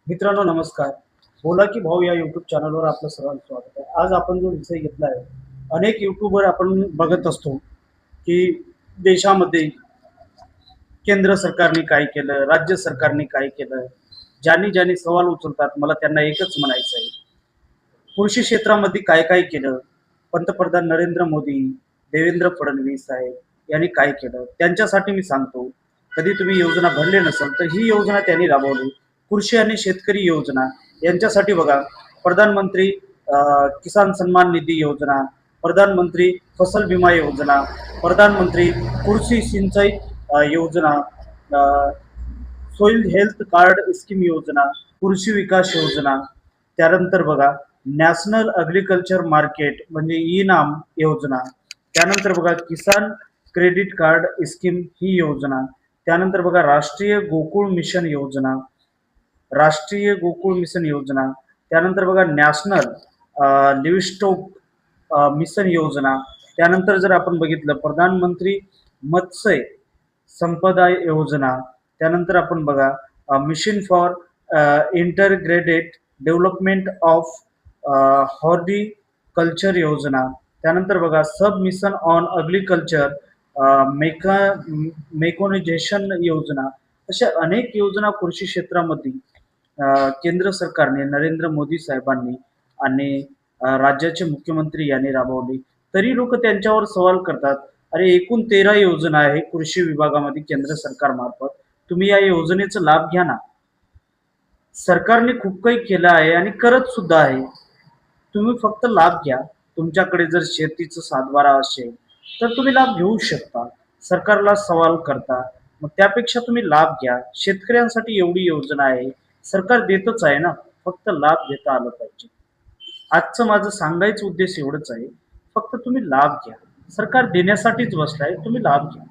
मित्रांनो नमस्कार. बोला की भाऊ या यूट्यूब चॅनलवर आपलं सर्वांचं स्वागत आहे. आज आपण जो विषय घेतला आहे, अनेक यूट्यूबवर आपण बघत असतो, की देशामध्ये केंद्र सरकारने काय केलं, राज्य सरकारने काय केलं. ज्यांनी ज्यांनी सवाल उचलतात, मला त्यांना एकच म्हणायचं आहे, कृषी क्षेत्रामध्ये काय काय केलं. पंतप्रधान नरेंद्र मोदी, देवेंद्र फडणवीस साहेब यांनी काय केलं, त्यांच्यासाठी मी सांगतो. कधी तुम्ही योजना भरले नसेल तर ही योजना त्यांनी राबवली. कृषी आणि शेतकरी योजना यांच्यासाठी बघा, प्रधानमंत्री किसान सन्मान निधी योजना, प्रधानमंत्री फसल विमा योजना, प्रधानमंत्री कृषी सिंचाई योजना, सोइल हेल्थ कार्ड स्कीम योजना, कृषी विकास योजना. त्यानंतर बघा, नॅशनल ॲग्रिकल्चर मार्केट म्हणजे ई नाम योजना. त्यानंतर बघा, किसान क्रेडिट कार्ड स्कीम ही योजना. त्यानंतर बघा, राष्ट्रीय गोकुळ मिशन योजना. त्यानंतर बघा, नॅशनल लिव्हस्टॉक मिशन योजना. त्यानंतर जर आपण बघितलं, प्रधानमंत्री मत्स्य संपदा योजना. त्यानंतर आपण बघा, mission for integrated development of horticulture योजना. त्यानंतर बघा, सब मिशन ऑन अग्रिकल्चर मेका मेकोनायझेशन योजना. अशा अनेक योजना कृषी क्षेत्रामध्ये केंद्र सरकारने, नरेंद्र मोदी साहेबांनी आणि राज्याचे मुख्यमंत्री यांनी राबवली. तरी लोक त्यांच्यावर सवाल करतात, अरे एकूण 13 योजना आहे कृषी विभागामध्ये केंद्र सरकारमार्फत, तुम्ही या योजनेचा लाभ घ्या ना. सरकारने खूप काही केलं आहे आणि करत सुद्धा आहे. तुम्ही फक्त लाभ घ्या. तुमच्याकडे जर शेतीचा सातबारा असेल तर तुम्ही लाभ घेऊ शकता. सरकारला सवाल करता, मग त्यापेक्षा तुम्ही लाभ घ्या. शेतकऱ्यांसाठी एवढी योजना आहे, सरकार देतच आहे ना, फक्त लाभ घेता आलं पाहिजे. आजचं माझं सांगायचं उद्देश एवढंच आहे, फक्त तुम्ही लाभ घ्या. सरकार देण्यासाठीच बसलाय, तुम्ही लाभ घ्या.